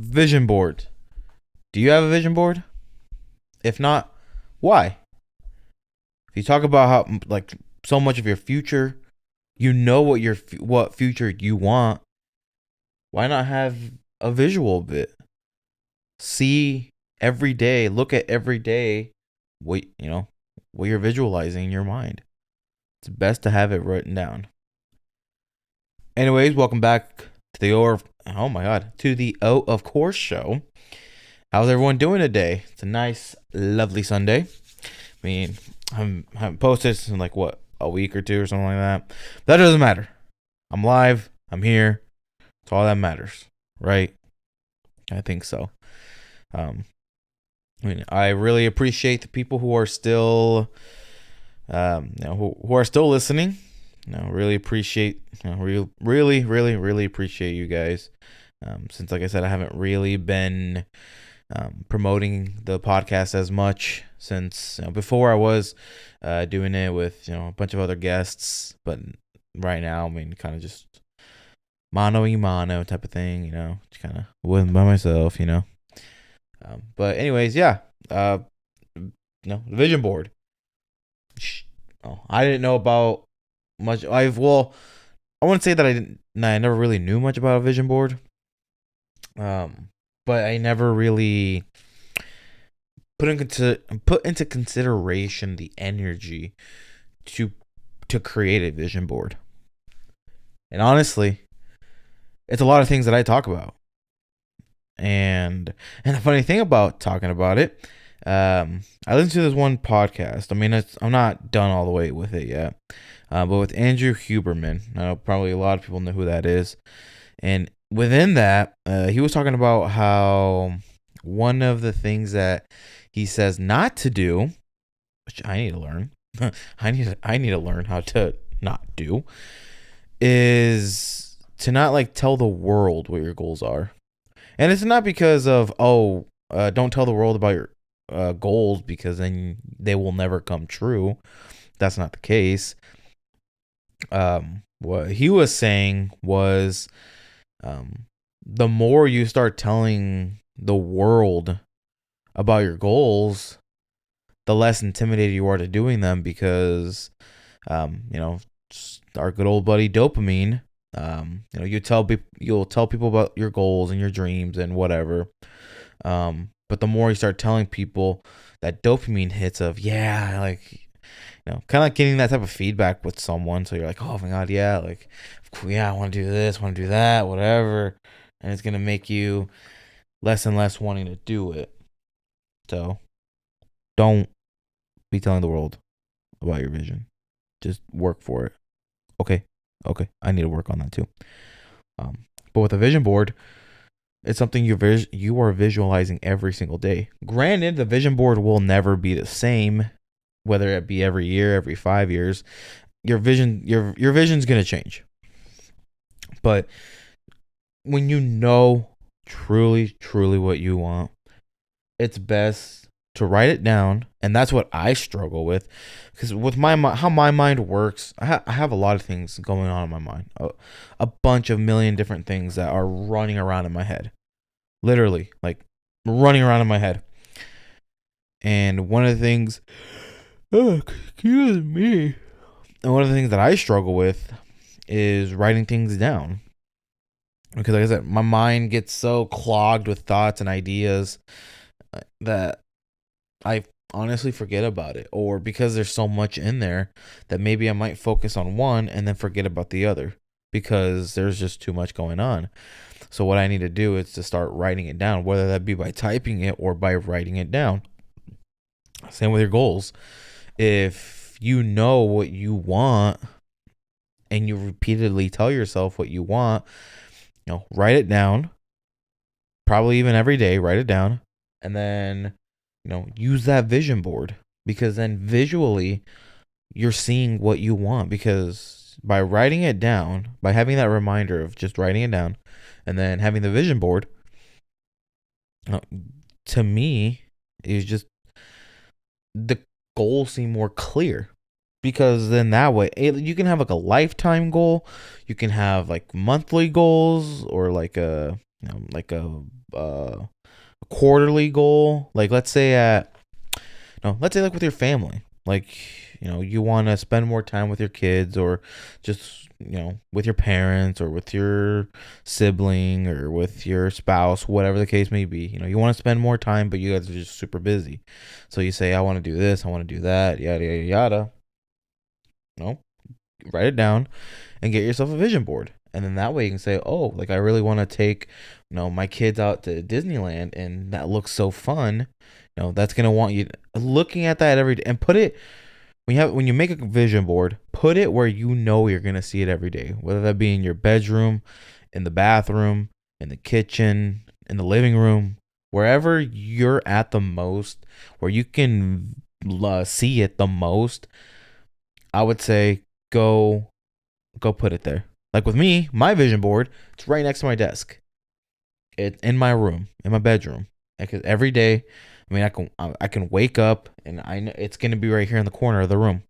Vision board. Do you have a vision board? If not, why? If you talk about how like so much of your future, you know what future you want. Why not have a visual of it? See every day, look at every day what you're visualizing in your mind. It's best to have it written down. Anyways, welcome back to the O of Course show. How's everyone doing today? It's a nice, lovely Sunday. I mean, I haven't posted in a week or two or something like that. That doesn't matter. I'm live. I'm here. It's all that matters, right? I think so. I really appreciate the people who are still, who are still listening. Really appreciate, really appreciate you guys. Since, like I said, I haven't really been promoting the podcast as much since before I was doing it with a bunch of other guests, but right now, kind of just mano y mano type of thing, just kind of by myself, But anyways, yeah, the vision board. I didn't know about much. I wouldn't say that I never really knew much about a vision board. But I never really put into consideration the energy to create a vision board. And honestly, it's a lot of things that I talk about. And the funny thing about talking about it, I listened to this one podcast. I'm not done all the way with it yet, but with Andrew Huberman. I know probably a lot of people know who that is. And within that, he was talking about how one of the things that he says not to do, which I need to learn, I need to learn how to not do, is to not tell the world what your goals are. And it's not because of don't tell the world about your goals because then they will never come true. That's not the case. What he was saying was, the more you start telling the world about your goals, the less intimidated you are to doing them because, our good old buddy dopamine. You'll tell people about your goals and your dreams and whatever. But the more you start telling people, that dopamine hits of kind of like getting that type of feedback with someone. So you're like, oh my god, I want to do this, want to do that, whatever, and it's gonna make you less and less wanting to do it. So don't be telling the world about your vision. Just work for it. Okay. I need to work on that too. But with a vision board, it's something you are visualizing every single day. Granted, the vision board will never be the same, whether it be every year, every 5 years. Your vision's gonna change. But when you know truly what you want, it's best to write it down. And that's what I struggle with, because with how my mind works, I have a lot of things going on in my mind, a bunch of million different things that are running around in my head, literally running around in my head. And one of the things, excuse me, and one of the things that I struggle with is writing things down, because like I said, my mind gets so clogged with thoughts and ideas that I honestly forget about it, or because there's so much in there that maybe I might focus on one and then forget about the other because there's just too much going on. So what I need to do is to start writing it down, whether that be by typing it or by writing it down. Same with your goals. If you know what you want and you repeatedly tell yourself what you want, write it down. Probably even every day, write it down, and then use that vision board, because then visually you're seeing what you want, because by writing it down, by having that reminder of just writing it down and then having the vision board, to me, is just the goals seem more clear, because then that way you can have a lifetime goal, you can have monthly goals, or like a quarterly goal. Like let's say at no, let's say like with your family. Like, you want to spend more time with your kids, or just, with your parents, or with your sibling, or with your spouse, whatever the case may be. You want to spend more time, but you guys are just super busy. So you say, I want to do this, I want to do that, yada, yada, yada. No, write it down and get yourself a vision board. And then that way you can say, oh, like I really want to take, my kids out to Disneyland, and that looks so fun. That's gonna want you looking at that every day, and put it when you make a vision board, put it where you're gonna see it every day, whether that be in your bedroom, in the bathroom, in the kitchen, in the living room, wherever you're at the most, where you can see it the most. I would say go put it there. Like with me, my vision board, it's right next to my desk. It's in my room, in my bedroom. Because every day, I mean, I can wake up and I know it's gonna be right here in the corner of the room.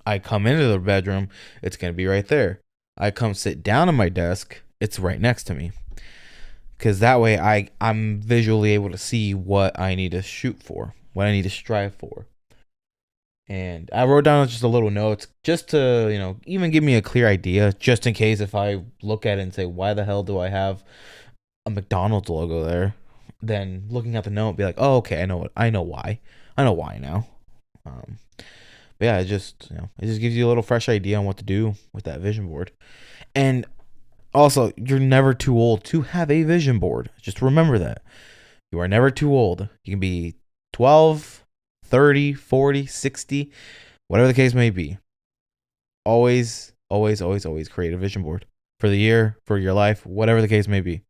I come into the bedroom, it's gonna be right there. I come sit down on my desk, it's right next to me. Because that way, I'm visually able to see what I need to shoot for, what I need to strive for. And I wrote down just a little notes just to, even give me a clear idea, just in case if I look at it and say, why the hell do I have a McDonald's logo there? Then looking at the note, be like, oh, okay, I know why. I know why now. But yeah, it just gives you a little fresh idea on what to do with that vision board. And also, you're never too old to have a vision board. Just remember that. You are never too old. You can be 12, 30, 40, 60, whatever the case may be. Always, always, always, always create a vision board for the year, for your life, whatever the case may be.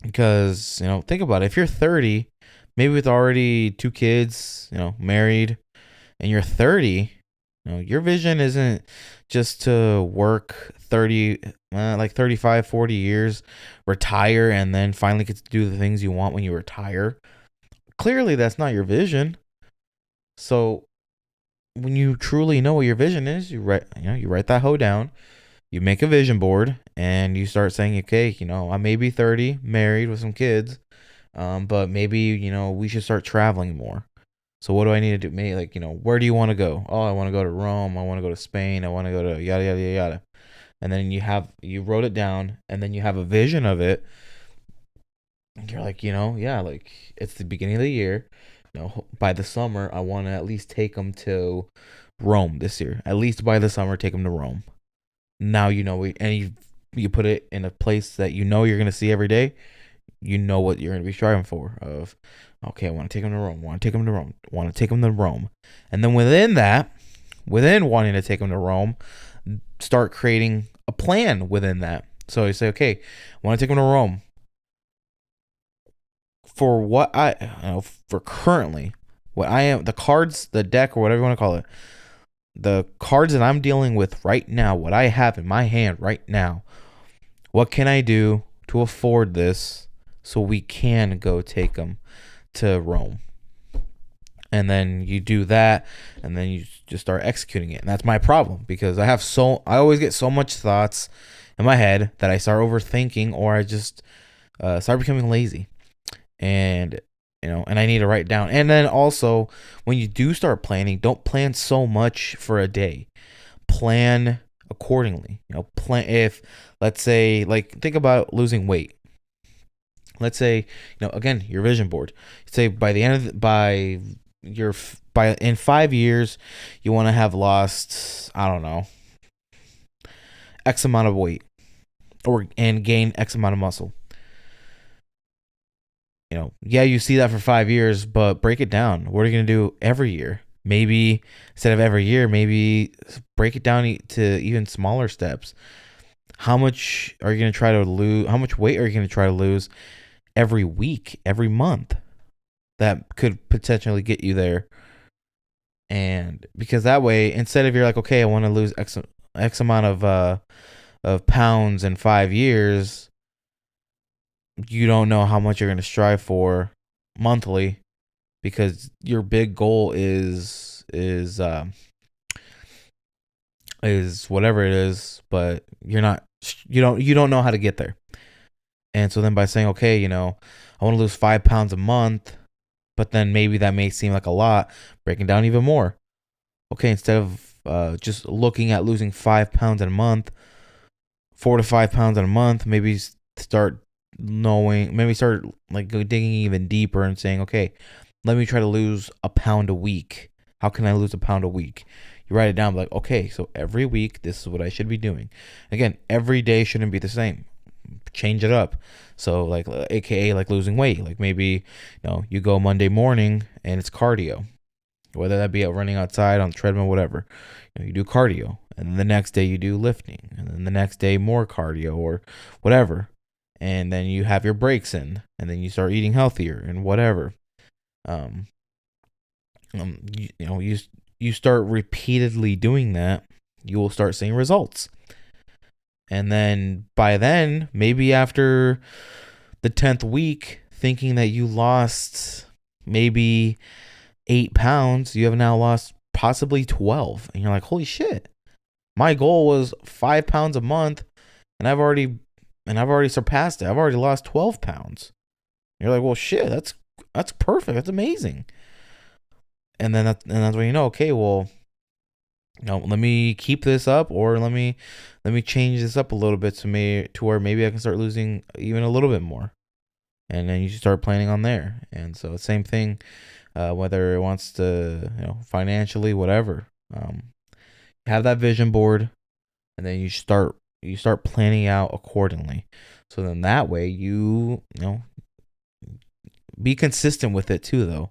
Because, think about it. If you're 30, maybe with already 2 kids, married, and you're 30, your vision isn't just to work 30, like 35, 40 years, retire, and then finally get to do the things you want when you retire. Clearly, that's not your vision. So when you truly know what your vision is, you write that hoe down, you make a vision board, and you start saying, okay, I may be 30, married with some kids, but maybe, we should start traveling more. So what do I need to do? Maybe like, where do you want to go? Oh, I want to go to Rome. I want to go to Spain. I want to go to yada, yada, yada, yada. And then you wrote it down, and then you have a vision of it. And you're like, yeah, like it's the beginning of the year. By the summer, I want to at least take them to Rome this year. At least by the summer, take them to Rome. Now and you put it in a place that you're going to see every day. You know what you're going to be striving for. Of, okay, I want to take them to Rome. Want to take them to Rome. Want to take them to Rome. And then within wanting to take them to Rome, start creating a plan within that. So you say, okay, I want to take them to Rome. For what for currently, what I am, the cards, the deck, or whatever you want to call it, the cards that I'm dealing with right now, what I have in my hand right now, what can I do to afford this so we can go take them to Rome? And then you do that, and then you just start executing it. And that's my problem, because I always get so much thoughts in my head that I start overthinking, or I just start becoming lazy. And and I need to write down. And then also, when you do start planning, don't plan so much for a day. Plan accordingly. Plan if, let's say, like, think about losing weight. Let's say, again, your vision board. Say by the end of in 5 years, you want to have lost, I don't know, X amount of weight, and gain X amount of muscle. Yeah, you see that for 5 years, but break it down. What are you going to do every year? Maybe instead of every year, maybe break it down to even smaller steps. How much are you going to try to lose? How much weight are you going to try to lose every week, every month? That could potentially get you there. And because that way, instead of you're like, okay, I want to lose X amount of pounds in 5 years, you don't know how much you're going to strive for monthly, because your big goal is whatever it is, but you don't know how to get there. And so then by saying, okay, I want to lose 5 pounds a month, but then maybe that may seem like a lot, breaking down even more. Okay, instead of just looking at losing 5 pounds in a month, 4 to 5 pounds in a month, maybe start start like digging even deeper and saying, okay, let me try to lose a pound a week. How can I lose a pound a week? You write it down, like, okay, so every week, this is what I should be doing. Again, every day shouldn't be the same. Change it up. So, like, AKA, like losing weight. Like, maybe, you go Monday morning and it's cardio, whether that be out running outside on the treadmill, whatever. You do cardio, and then the next day you do lifting, and then the next day more cardio or whatever. And then you have your breaks in, and then you start eating healthier and whatever. You start repeatedly doing that, you will start seeing results. And then by then, maybe after the 10th week, thinking that you lost maybe 8 pounds, you have now lost possibly 12. And you're like, holy shit, my goal was 5 pounds a month, and I've already surpassed it. I've already lost 12 pounds. You're like, well, shit, that's perfect. That's amazing. And then that's when okay, well, let me keep this up, or let me change this up a little bit to where maybe I can start losing even a little bit more. And then you start planning on there. And so same thing, whether it wants to, financially, whatever. Have that vision board, and then you start planning out accordingly. So then that way you be consistent with it too, though.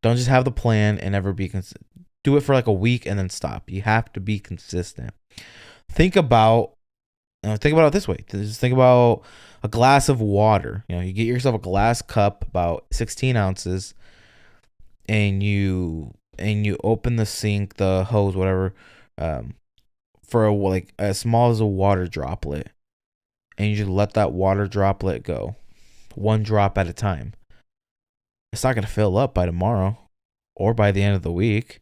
Don't just have the plan and never be consistent. Do it for like a week and then stop. You have to be consistent. Think about it this way. Just think about a glass of water. You get yourself a glass cup about 16 ounces, and you open the sink, the hose, whatever, for like as small as a water droplet, and you just let that water droplet go, one drop at a time. It's not gonna fill up by tomorrow or by the end of the week.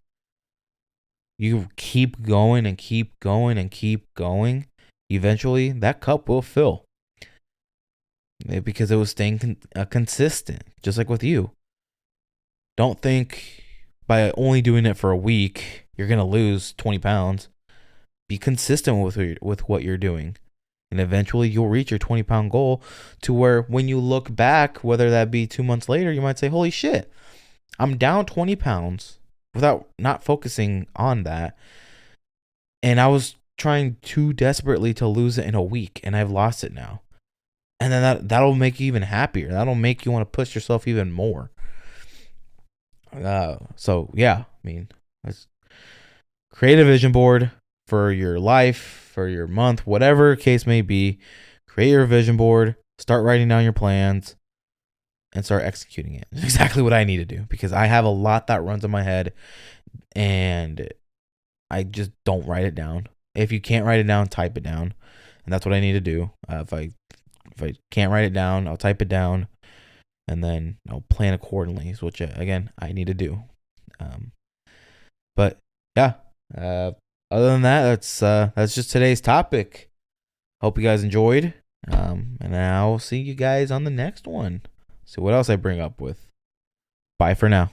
You keep going and keep going and keep going. Eventually, that cup will fill, because it was staying consistent, just like with you. Don't think by only doing it for a week you're gonna lose 20 pounds. Be consistent with what you're doing, and eventually you'll reach your 20-pound goal, to where when you look back, whether that be 2 months later, you might say, holy shit, I'm down 20 pounds without not focusing on that. And I was trying too desperately to lose it in a week, and I've lost it now. And then that'll make you even happier. That'll make you want to push yourself even more. So yeah, let's create a vision board for your life, for your month, whatever case may be. Create your vision board, start writing down your plans, and start executing it. It's exactly what I need to do, because I have a lot that runs in my head, and I just don't write it down. If you can't write it down, type it down, and that's what I need to do. If I can't write it down, I'll type it down, and then I'll plan accordingly, which again I need to do. But yeah, other than that, that's just today's topic. Hope you guys enjoyed, and I'll see you guys on the next one. See what else I bring up with. Bye for now.